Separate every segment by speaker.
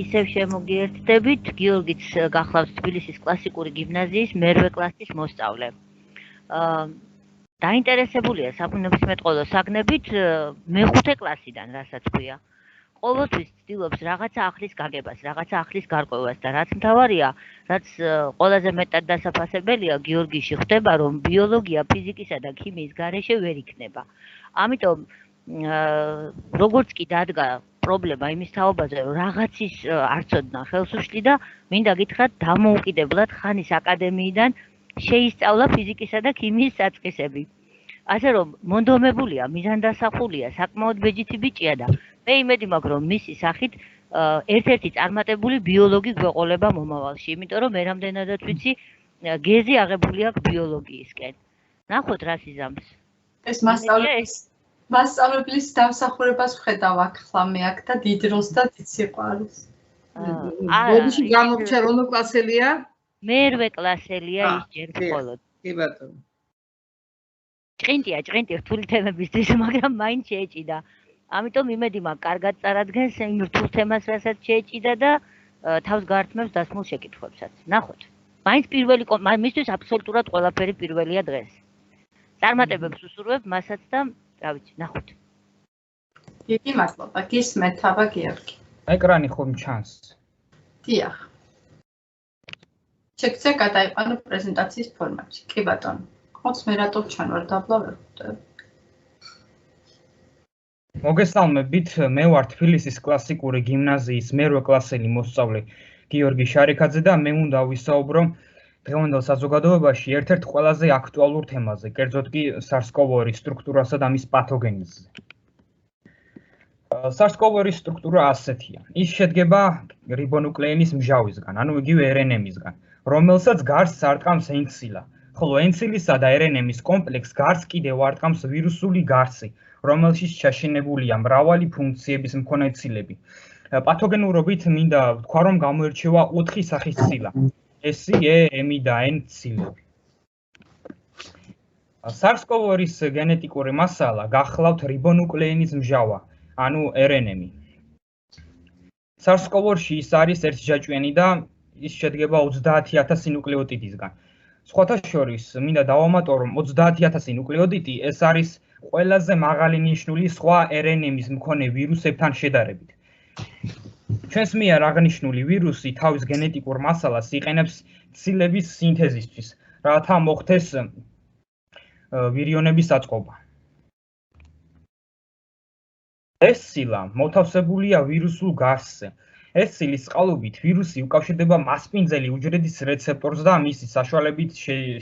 Speaker 1: ისევ შემოგიერთდებით, გიორგიც გახლავს თბილისის კლასიკური გიმნაზიის მერვე კლასის მოსწავლე. დაინტერესებულია საბუნებისმეტყველო საგნებით მეხუთე კლასიდან, რასაც ქვია. ყოველთვის ცდილობს რაღაცა ახლის გაგებას, რაღაცა ახლის გარკვევას და რაც მთავარია, რაც ყველაზე მეტად დასაფასებელია გიორგიში ხდება, რომ ბიოლოგია, ფიზიკისა და ქიმიის გარეშე ვერ იქნება. ამიტომ როგორც კი დადგა პრობლემა იმის თაობაზე, რომ რაღაცის არცოდნა ხელს უშლი და მინდა გითხრათ დამოუკიდებლად ხანის აკადემიიდან შეისწავლა ფიზიკისა და ქიმიის საწყისები. ასე რომ მონდომებულია, მიზანდასახულია, საკმაოდ ბეჯითი ბიჭია და მე იმედი მაქვს, რომ მისი სახით ერთ-ერთი წარმატებული ბიოლოგი გვეყოლება მომავალში, იმიტომ რომ მე რამდენადაც ვიცი, გეზი აღებული აქვს ბიოლოგიისკენ. ნახოთ რა სიზამს.
Speaker 2: ეს მასწავლებლის დამსახურებას ვხედავ ახლა მე აქ და დიდ დროს და დიდ სიყვარულს.
Speaker 3: ბოდიში გამოგჩა რომელ კლასელია?
Speaker 1: მერვე კლასელია ის ჯერ მხოლოდ.
Speaker 3: კი ბატონო.
Speaker 1: ჭყინტია რთული თემებისთვის, მაგრამ მაინც შეეჭიდა. ამიტომ იმედი მაქვს, კარგად წარადგენს იმ რთულ თემას, რასაც შეეჭიდა და თავს გაართმევს დასმულ შეკითხვებსაც. ნახოთ. მაინც პირველი მისთვის აბსოლუტურად ყველაფერი პირველია დღეს. წარმატებებს უსურვებ მასაც და რა ვიცი, ნახოთ.
Speaker 2: დიდი მადლობა, გისმენთ აბა გიორგი.
Speaker 4: ეკრანი ხომ ჩანს?
Speaker 2: დიახ. შეგიძლია გადაიყვანო პრეზენტაციის ფორმატში. კი ბატონო. ხოც მე რატო ჩანვარ დაბლავებ?
Speaker 4: მოგესალმებით, მე ვარ თბილისის კლასიკური გიმნაზიის მერვე კლასელი მოსწავლე გიორგი შარიქაძე და მე უნდა ვისაუბრო დღევანდელ საზოგადოებაში ერთ-ერთ ყველაზე აქტუალურ თემაზე, კერძოდ კი SARS-CoV-2 სტრუქტურასა და მის პათოგენეზზე. SARS-CoV-2 სტრუქტურა ასეთია. ის შედგება რიბონუკლეინის მჟავისგან, ანუ იგივე RNA-მისგან, რომელსაც გარს არტყამს ენცილა. ხოლო ენცილისა და RNA-მის კომპლექსს გარს კიდევ არტყამს ვირუსული გარსი, რომელშიც ჩაშენებულია მრავალი ფუნქციების მქონე ცილები. პათოგენურობით მინდა ვთქვა, რომ გამოირჩევა 4 სახის ცილა: S, E, M და N ცილები. SARS-CoV-2-ის გენეტიკური მასალა გახლავთ რიბონუკლეინის მჟავა, ანუ RNA-მი. SARS-CoV-2-ში ის არის ერთჯაჭვიანი და ის შედგება 30,000 ნუკლეოტიდისგან. სხვათა შორის, მინდა დავამატო, რომ 30,000 ნუკლეოტიდი ეს არის ყველაზე მაღალი ნიშნული სხვა RNA-მის მქონე ვირუსებთან შედარებით. ჩვენს მიერ აღნიშნული ვირუსი თავის გენეტიკურ მასალას იყენებს ცილების სინთეზისთვის, რათა მოხდეს ვირიონების აწყობა. ეს ცილა მოთავსებულია ვირუსულ გარსზე. ეს ცილის წყალობით ვირუსი უკავშირდება მასპინძელი უჯრედის რეცეპტორს და მისი საშუალებით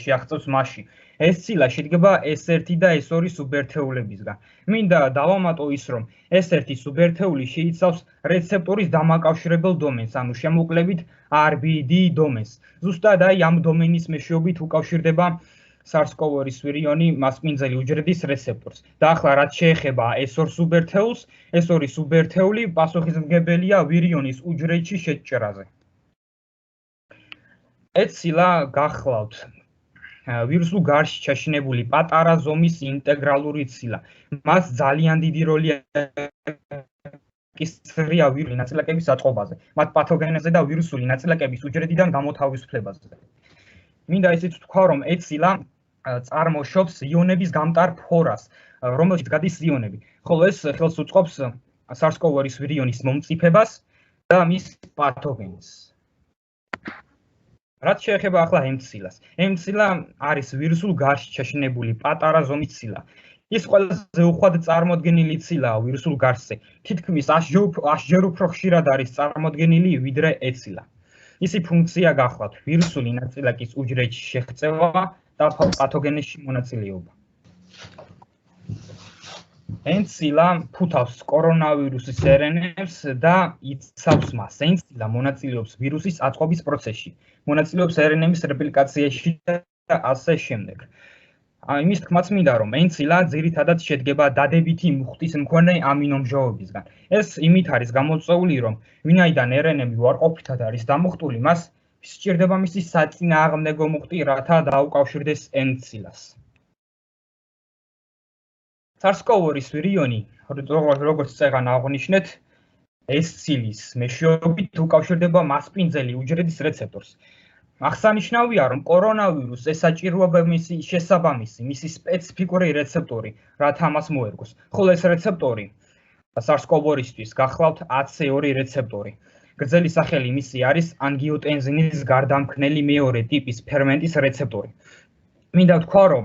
Speaker 4: შეაღწევს მასში. ეს ცილა შედგება S1 და S2 სუბერთეულებისგან. მინდა დავამატო ის, რომ S1 სუბერთეული შეიცავს რეცეპტორის დამაკავშირებელ დომენს, ანუ შემოკლებით RBD დომენს. ზუსტად აი ამ დომენის მეშვეობით უკავშირდება SARS-CoV-2 ვირიონი მასპინძელი უჯრედის რეცეპტორს. და ახლა რაც შეეხება S2 სუბერთეულს, S2 სუბერთეული პასუხისმგებელია ვირიონის უჯრედში შეჭრაზე. ეს ცილა გახლავთ ვირუსულ გარსში ჩაშენებული პატარა ზომის ინტეგრალური ცილა. მას ძალიან დიდი როლი აკისრია ვირუსული ნაწილაკების აწყობაზე, მათ პათოგენებზე და ვირუსული ნაწილაკების უჯრედიდან გამოთავისუფლებაზე. მინდა ისიც ვთქვა, რომ ეს ცილა წარმოშობს იონების გამტარ ფორას, რომელშიც გადის იონები, ხოლო ეს ხელს უწყობს SARS-CoV-2 ვირიონის მომწიფებას და მის პათოგენს. რაც შეეხება ახლა M-ცილას. M-ცილა არის ვირუსულ გარსში ჩაშენებული პატარა ზომის ცილა. ის ყველაზე უხვად წარმოდგენილი ცილაა ვირუსულ გარსზე. თითქმის 100 ჯერ უფრო ხშირად არის წარმოდგენილი ვიდრე E-ცილა. მისი ფუნქცია გახლავთ ვირუსული ნაწილაკის უჯრედში შეღწევა და პათოგენებში მონაწილეობა. N-ცილა ფუთავს კორონავირუსის RNA-ს და იცავს მას. N-ცილა მონაწილეობს ვირუსის აწყობის პროცესში, მონაწილეობს RNA-ის რეპლიკაციაში და ასე შემდეგ. იმის თქმაც მინდა, რომ N-ცილა ძირითადად შედგება დადებითი მუხტის მქონე ამინომჟავებისგან. ეს იმით არის გამოწვეული, რომ ვინაიდან RNA-მი უარყოფითად არის დამუხტული, მას სჭირდება მისი საწინააღმდეგო მუხტი, რათა დაუკავშირდეს N-ცილას. SARS-CoV-2 ვირიონი, როგორც წეგან აღნიშნეთ, ეს ცილის მეშვეობით უკავშირდება მასპინძელი უჯრედის რეცეპტორს. აღსანიშნავია, რომ კორონავირუსს ესაჭიროება მისი შესაბამისი, მისი სპეციფიკური რეცეპტორი, რათა ამას მოერგოს. ხოლო ეს რეცეპტორი SARS-CoV-2-ისთვის გახლავთ AC2 რეცეპტორი. გრძელი სახელი მისი არის ანგიოტენზინის გარდამქმნელი მეორე ტიპის ფერმენტის რეცეპტორი. მინდა ვთქვა, რომ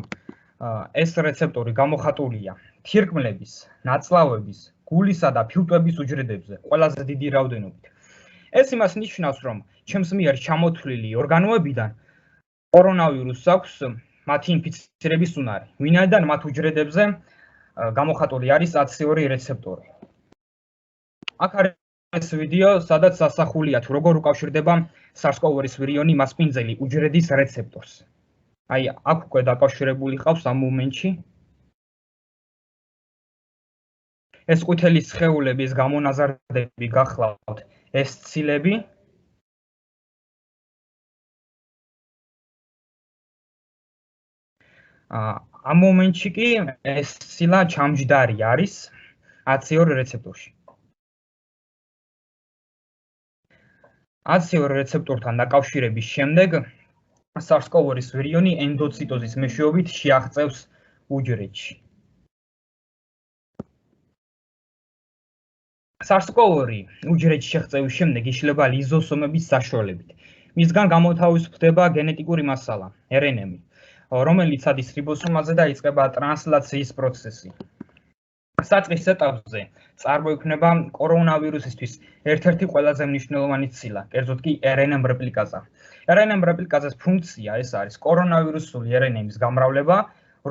Speaker 4: ეს რეცეპტორი გამოხატულია თირკმლების, ნაწლავების, გულისა და ფილტვების უჯრედებზე ყველაზე დიდი რაოდენობით. ეს იმას ნიშნავს, რომ ჩემს მიერ ჩამოთვლილი ორგანოებიდან კორონავირუსს აქვს მათი ინფიცირების უნარი, ვინაიდან მათ უჯრედებზე გამოხატული არის AC2 რეცეპტორი. აქ არის ვიდეო, სადაც ასახულია თუ როგორ უკავშირდება SARS-CoV-2 ვირიონი მასპინძელი უჯრედის რეცეპტორს. აი, აქ უკვე დაკავშირებული ყავს ამ მომენტში. ეს ყვითელი სხეულების გამონაზარდები გახლავთ ეს ცილები. ამ მომენტში კი ეს ცილა ჩამჯდარი არის AC2 რეცეპტორში. AC2 რეცეპტორთან დაკავშირების შემდეგ SARS-CoV-2 ვირიონი ენდოციტოზის მეშვეობით შეაღწევს უჯრედში. SARS-CoV-2 უჯრედში შეღწევის შემდეგ იშლება ლიზოსომების საშუალებით. მისგან გამოთავისუფლდება გენეტიკური მასალა, RNA, რომელიც ადის რიბოსომაზე და იწყება ტრანსლაციის პროცესი. საწყის ეტაპზე წარმოიქმნება კორონავირუსისთვის ერთ-ერთი ყველაზე მნიშვნელოვანი ცილა, კერძოდ კი RNA რეპლიკაზა. RNA რეპლიკაზის ფუნქცია ეს არის კორონავირუსული RNA-ის გამრავლება,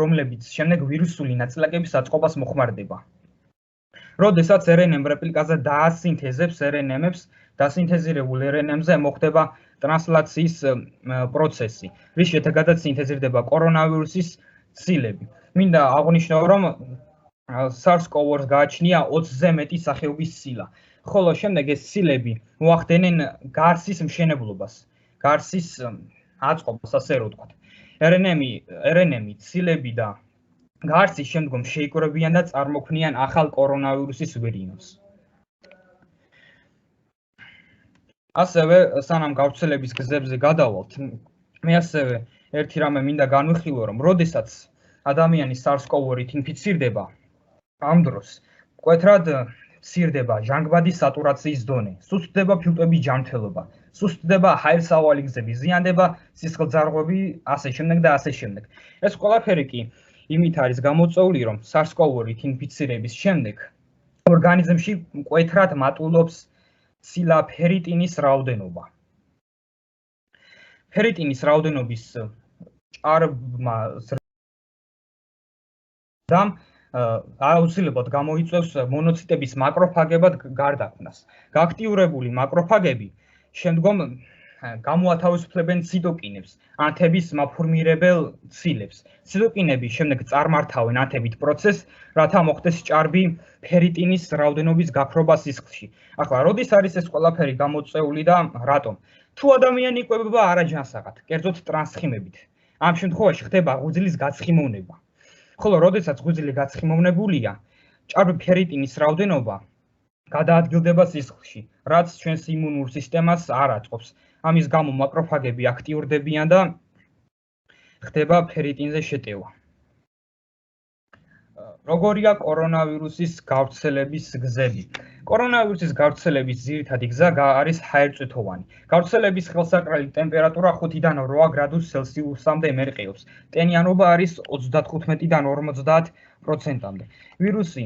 Speaker 4: რომლებიც შემდეგ ვირუსული ნაწილაკების აწყობას მოხმარდება. როდესაც RNA რეპლიკაზა დაასინთეზებს RNA-ებს, დასინთეზირებულ RNA-ებზე მოხდება ტრანსლაციის პროცესი, რის შედეგადაც სინთეზირდება კორონავირუსის ცილები. მინდა აღვნიშნო, რომ SARS-CoV-2-ს გააჩნია 20-ზე მეტი სახეობის ცილა, ხოლო შემდეგ ეს ცილები მოახდენენ გარსის მშენებლობას, გარსის აწყობას, ასე რომ ვთქვათ. RNA ცილები და გარსი შემდგომ შეიკრებიან და წარმოქმნიან ახალ კორონავირუსის ვირიონს. ასევე, სანამ გავრცელების გზებზე გადავალთ, მე ასევე ერთი რამე მინდა განვიხილო, რომ როდესაც ადამიანი SARS-CoV-2-ით ინფიცირდება, ამ დროს მკვეთრად მცირდება ჟანგბადის სატურაციის დონე, სუსტდება ფილტვების ჯანმრთელობა, სუსტდება ჰაერსავალი გზები, ზიანდება სისხლძარღვები, ასე შემდეგ და ასე შემდეგ. ეს ყველაფერი კი იმით არის გამოწვეული, რომ SARS-CoV-2-ით ინფიცირების შემდეგ ორგანიზმში მკვეთრად მატულობს ცილა ფერიტინის რაოდენობა. ფერიტინის რაოდენობის ჭარბმა ზრდამ აუცილებლად გამოიწვევს მონოციტების მაკროფაგებად გარდაქმნას. გააქტიურებული მაკროფაგები შემდგომ გამოათავისუფლებენ ციტოკინებს, ანთების მაფორმირებელ ცილებს. ციტოკინები შემდეგ წარმართავენ ანთებით პროცესს, რათა მოხდეს ჭარბი ფერიტინის რაოდენობის გაქრობა სისხლში. ახლა, როდის არის ეს ყველაფერი გამოწვეული და რატომ? თუ ადამიანი იკვებება არაჯანსაღად, კერძოდ ტრანსხიმებით, ამ შემთხვევაში ხდება ღვიძლის გაცხიმოვნება. ხოლო, როდესაც ღვიძლი გაცხიმოვნებულია, ჭარბი ფერიტინის რაოდენობა გადაადგილდება სისხლში, რაც ჩვენს იმუნურ სისტემას არ აწყობს. ამის გამო მაკროფაგები აქტიურდებიან და ხდება ფერიტინზე შეტევა. როგორია კორონავირუსის გავრცელების გზები? კორონავირუსის გავრცელების ძირითადი გზა არის ჰაერწვეთოვანი. გავრცელების ხელსაყრელი ტემპერატურა 5-დან 8 გრადუს ცელსიუსამდე მერყეობს. ტენიანობა არის 35-დან 50%-მდე. ვირუსი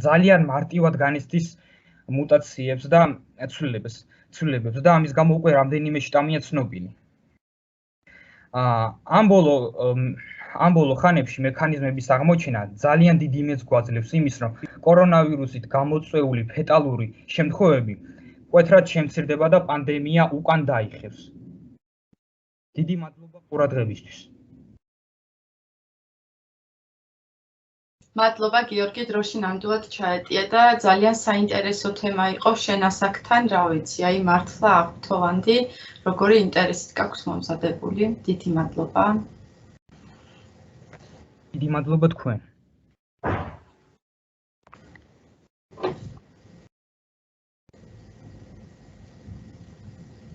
Speaker 4: ძალიან მარტივად განიცდის მუტაციებს და ცვლილებებს და ამის გამო უკვე რამდენიმე შტამია ცნობილი. ამ ბოლო ხანებში მექანიზმების აღმოჩენა ძალიან დიდი იმედს გვაძლევს იმის, რომ კორონავირუსით გამოწვეული ფეტალური შემთხვევები მკვეთრად შემცირდება და პანდემია უკან დაიხევს. დიდი მადლობა ყურადღებისთვის.
Speaker 2: მადლობა გიორგი, დროში ნამდვილად ჩაეტია და ძალიან საინტერესო თემა იყო შენ ასაკთან, რა ვიცი, აი მართლა აღთხოვანდი, როგორი ინტერესით გაქვს მომზადებული. დიდი მადლობა.
Speaker 4: დიდი მადლობა თქვენ.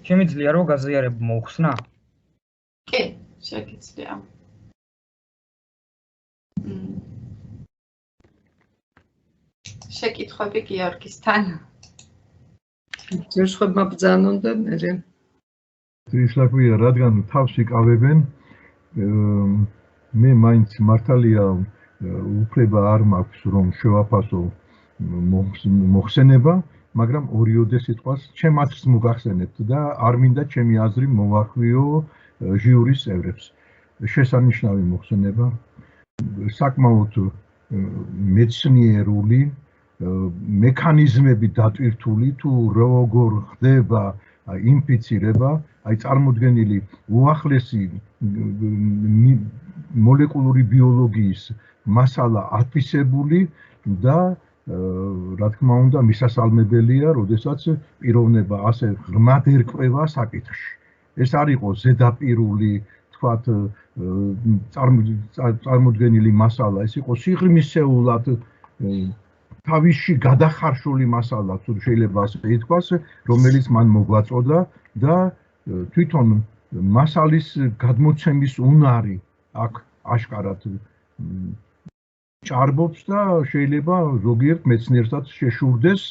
Speaker 4: შემიძლია რომ გაზიარება მოხსნა?
Speaker 2: კი, შეგიძლია. შეკითხვები გიორგისთან.
Speaker 3: ჯერ ხომ ბრძანონ და მე.
Speaker 5: ისლაკვია, რადგან თავს იკავებენ, მე მაინც მართალია უფლება არ მაქვს რომ შევაფასო მოხსენება, მაგრამ ორიოდე სიტყვას ჩემ აზრს მოგახსენებთ და არ მინდა ჩემი აზრი მოვახვიო ჟიურის წევრებს. შესანიშნავი მოხსენება, საკმაოდ მეცნიერული მექანიზმები დატვირთული თუ როგორ ხდება ინფიცირება, აი წარმოდგენილი უახლესი მოლეკულური ბიოლოგიის მასალა ათვისებული და რა თქმა უნდა მისასალმებელია, როდესაც პიროვნება ასე ღრმად ერკვევა საკითხში. ეს არ იყოს ზედაპირული, თქვათ, წარმოდგენილი მასალა, ეს იყოს სიღრმისეულად თავისში გადახარშული მასალა, თუ შეიძლება ასე ითქვას, რომელიც მან მოგვაწოდა და თვითონ მასალის გადმოცემის უნარი აქ აშკარად ჭარბობს და შეიძლება ზოგიერთ მეცნიერსაც შეშურდეს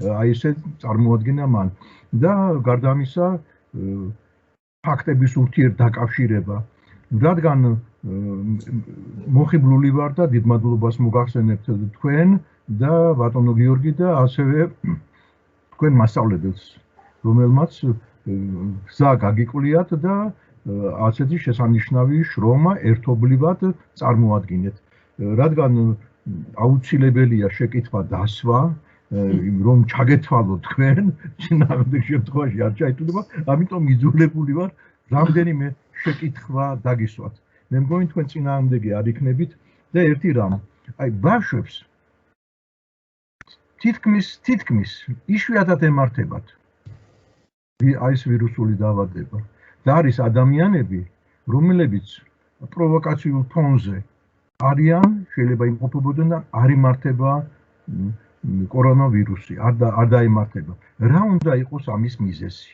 Speaker 5: აი ესე წარმოადგინა მან. და გარდა ამისა, ფაქტების ურთიერთდაკავშირება, რადგან მოხიბლული ვარ და დიდ მადლობას მოგახსენებთ თქვენ და ბატონო გიორგი და ასევე თქვენ მასწავლებელს, რომელმაც გზა გაგიკვლიათ და ასეთი შესანიშნავი შრომა ერთობლივად წარმოადგინეთ. რადგან აუცილებელია შეკითხვა დასვა, რომ ჩაგეთვალოთ თქვენ, წინააღმდეგ შემთხვევაში არ ჩაითვლება, ამიტომ იძულებული ვარ რამდენიმე შეკითხვა დაგისვათ. მე მგონი თქვენ წინააღმდეგი არ იქნებით და ერთი რამ, აი ბავშვებს თითქმის იშვიათად ემართებათ აი ეს ვირუსული დაავადება და არის ადამიანები, რომლებიც პროვოკაციულ ფონზე არიან, შეიძლება იმყოფებოდნენ და არ იმართება კორონავირუსი, არ დაემართება. რა უნდა იყოს ამის მიზეზი?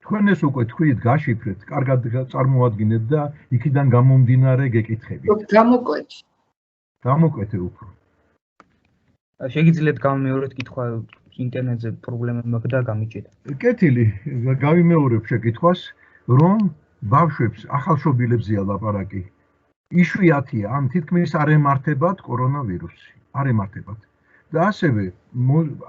Speaker 5: თქვენ ეს უკვე თქვით, გაშიფრეთ, კარგად წარმოადგინეთ და იქიდან გამომდინარე გეკითხებით. გამოკვეთე უფრო.
Speaker 4: შეგიძლიათ გამიმეორეთ კითხვა ინტერნეტზე პრობლემა მაქვს და გამიჭირდა.
Speaker 5: კეთილი, გავიმეორებ შეკითხვას, რომ ბავშვებს ახალშობილებზეა ლაპარაკი. იშვიათია, ან თითქმის არ ემართებათ კორონავირუსი, არ ემართებათ. და ასევე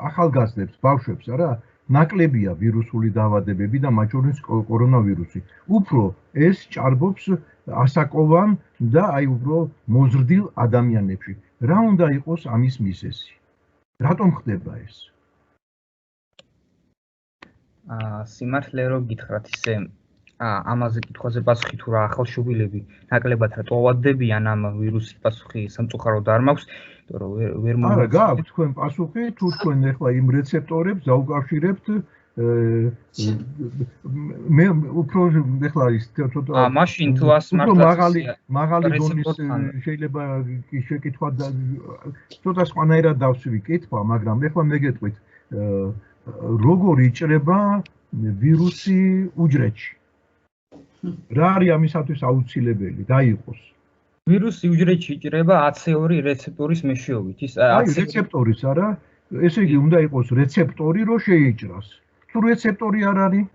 Speaker 5: ახალგაზრდებს, ბავშვებს არა, ნაკლებია ვირუსული დაავადებები და მათ შორის კორონავირუსი. უფრო ეს ჭარბობს ასაკოვან და აი უფრო მოზრდილ ადამიანებში. რა უნდა იყოს ამის მიზეზი? რატომ ხდება ეს?
Speaker 4: სიმართლე რომ გითხრათ ისე ამაზე კითხვაზე პასუხი თუ რა ახალშობილები ნაკლებად რა ტოვადდებიან ამ ვირუსის პასუხი სამწუხაროდ არ მაქვს, იმიტომ რომ ვერ
Speaker 5: არა, გააქვთ თქვენ პასუხი, თუ თქვენ ახლა იმ რეცეპტორებს დაუკავშირებთ მე უფრო ახლა ის ცოტა
Speaker 4: მაშინ თუ ას
Speaker 5: მაღალი დონის შეიძლება შეკითხვა ცოტა სხვანაირად დავსვი კითხვა, მაგრამ ახლა მეგეტყვით როგორ იჭრება ვირუსი უჯრედში? რა არის ამისათვის აუცილებელი დაიყოს?
Speaker 4: ვირუსი უჯრედში იჭრება AC2 რეცეპტორის მეშვეობით. ის
Speaker 5: რეცეპტორის არა, ესე იგი უნდა იყოს რეცეპტორი, რომ შეიჭრას. თუ რეცეპტორი არ არის?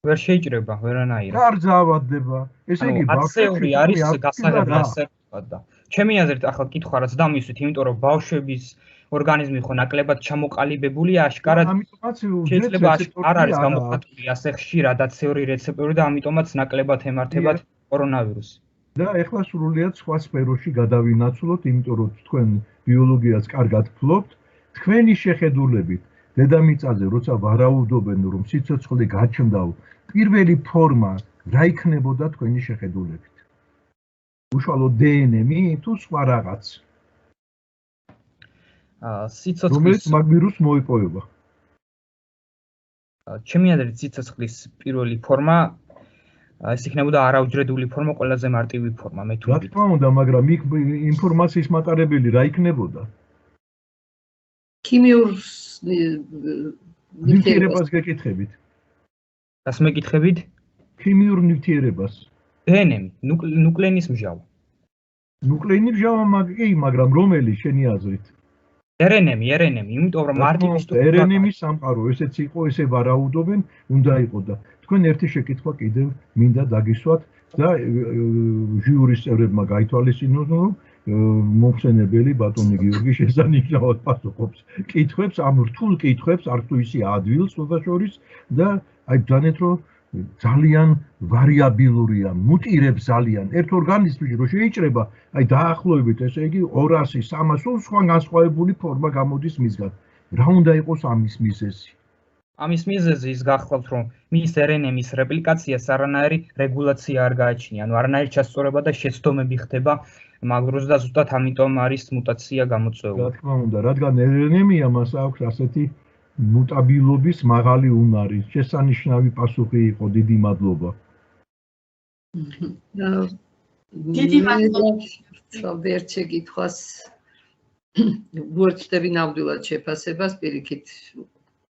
Speaker 4: ვერ შეიჭრება, ვერანაირად.
Speaker 5: არ დაავადდება. ესე იგი
Speaker 4: AC2 არის გასაღებად და ჩემი აზრით ახლა კითხვა რაც დამისვით, იმიტომ რომ ბავშვების ორგანიზმი ხო ნაკლებად ჩამოყალიბებულია, აშკარად შეიძლება არ არის გამოხატული ასე ხშირად AC2 რეცეპტორი და ამიტომაც ნაკლებად ემართებათ კორონავირუსი.
Speaker 5: და ეხლა სრულიად სხვა სფეროში გადავინაცვლოთ, იმიტომ რომ თქვენ ბიოლოგიას კარგად ფლობთ, თქვენი შეხედულებით დედამიწაზე როცა ვარაუდობენ რომ სიცოცხლე გაჩნდაო, პირველი ფორმა რა იქნებოდა თქვენი შეხედულებით? უშუალოდ დნმ თუ სხვა რაღაც?
Speaker 4: სიცოცხლის
Speaker 5: მაგ ვირუსს მოიპოვება.
Speaker 4: ჩემი აზრით სიცოცხლის პირველი ფორმა ეს იქნებოდა არაუჯრედული ფორმა, ყველაზე მარტივი ფორმა, მე თუ
Speaker 5: რა თქმა უნდა, მაგრამ იქ ინფორმაციის მატარებელი რა იქნებოდა?
Speaker 3: ქიმიურ
Speaker 5: ნივთიერებას გეკითხებით.
Speaker 4: რას მეკითხებით?
Speaker 5: ქიმიურ ნივთიერებას.
Speaker 4: დნმ, ნუკლეინის მსჯავა.
Speaker 5: ნუკლეინის მსჯავა მაგრამ რომელი შენი აზრით?
Speaker 4: RNM, იმიტომ რომ მარტივი სტრუქტურა.
Speaker 5: RNM-ის სამყარო ესეც იყო, ესე ვარაუდობენ, უნდა იყო და თქვენ ერთი შეკითხვა კიდევ მინდა დაგისვათ და ჟიურის წევრებმა გაითვალისწინოთ, რომ მომხსენებელი ბატონი გიორგი შესანიშნავად პასუხობს კითხვებს, ამ რთულ კითხვებს, არ თუ ისი ადვილს შესაძლოა და აი ბძანეთ რომ ძალიან ვარიაბილურია, მუტირებს ძალიან. ერთ ორგანიზმში რო შეიჭრება, აი დაახლოებით ესე იგი 200, 300 სხვა განსხვავებული ფორმა გამოდის მისგან. რა უნდა იყოს ამის მიზეზი?
Speaker 4: ამის მიზეზი ის გახლავთ, რომ მის RNM-ის რეპლიკაციას არანაირი რეგულაცია არ გააჩნია, ანუ არანაირი ჩასწორება და შეცდომები ხდება მაგ დროს და ზუსტად ამიტომ არის მუტაცია გამოწვეული.
Speaker 5: რა თქმა უნდა, რადგან RNM-ია, მას აქვს ასეთი მუტაბილობის მაღალი უნარი. შესანიშნავი პასუხი იყო, დიდი მადლობა.
Speaker 2: დიდი მადლობა.
Speaker 3: ერთ შეკითხვას ვუერთდები ნამდვილად შეფასებას, პირიქით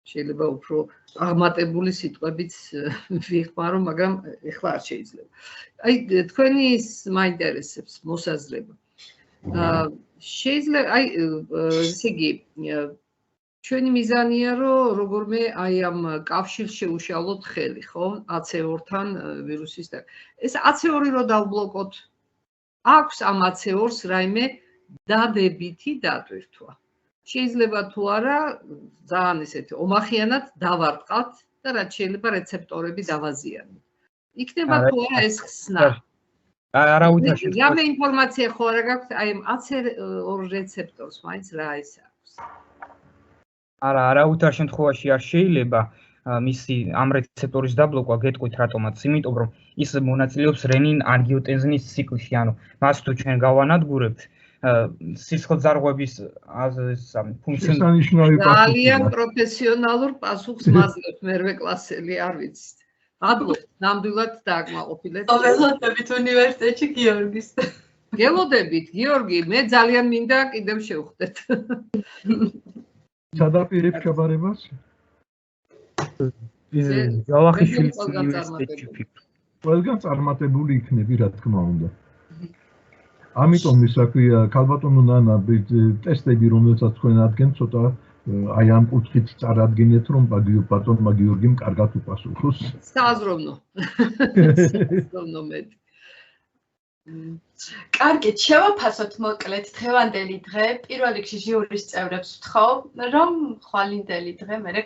Speaker 3: შეიძლება უფრო აღმატებული სიტყვებიც ვიხმარო, მაგრამ ეხლა არ შეიძლება. აი თქვენი ის მაინტერესებს მოსაზრება. შეიძლება აი ესე იგი ჩვენი მიზანია რომ როგორმე აი ამ კავშირს შეუშალოთ ხელი, ხო? AC2-თან ვირუსის და ეს AC2 რო დავბლოკოთ, აქვს ამ AC2-ს რაიმე დადებითი დატვირთვა. შეიძლება თუ არა ძალიან ესეთი ომახიანად დავარტყათ და რაც შეიძლება რეცეპტორები დავაზიანოთ. იქნება თუ არა ეს ხსნა.
Speaker 4: არავითარ შემთხვევაში.
Speaker 3: რამე ინფორმაცია ხო არა გაქვთ აი ამ AC2 რეცეპტორს მაინც რა ის აქვს.
Speaker 4: არავითარ შემთხვევაში არ შეიძლება მისი ამ რეცეპტორის დაბლოკვა გეტყვით რატომაც, იმიტომ რომ ის მონაწილეობს რენინ ანგიოტენზინის ციკლში, ანუ მას თუ ჩვენ გავანადგურებთ სისხლძარღვების
Speaker 5: ფუნქციონალური
Speaker 3: ძალიან პროფესიონალურ პასუხს მაძლევთ მერვე კლასელი, არ ვიცით. მადლობთ, ნამდვილად დააკმაყოფილეთ.
Speaker 2: ველოდებით უნივერსიტეტში გიორგის.
Speaker 3: გელოდებით, გიორგი, მე ძალიან მინდა კიდევ შევხვდეთ.
Speaker 5: სადაპირებ ჩაბარებას?
Speaker 4: ჯავახიშვილის უნივერსიტეტში ფიქრობ.
Speaker 5: ყველგან წარმატებული იქნები, რა თქმა უნდა. ამიტომ ის რა ქვია, ქალბატონო ნანა, ტესტები რომელსაც თქვენ ადგენთ, ცოტა აი ამ კუთხით წარადგენეთ, რომ ბატონმა გიორგიმ კარგად უპასუხოს.
Speaker 3: სააზროვნო. სააზროვნო მეტი.
Speaker 2: კარგით, შევაფასოთ მოკლედ დღევანდელი დღე. პირველ რიგში ჟიურის წევრებს ვთხოვ, რომ ხვალინდელი დღე მერე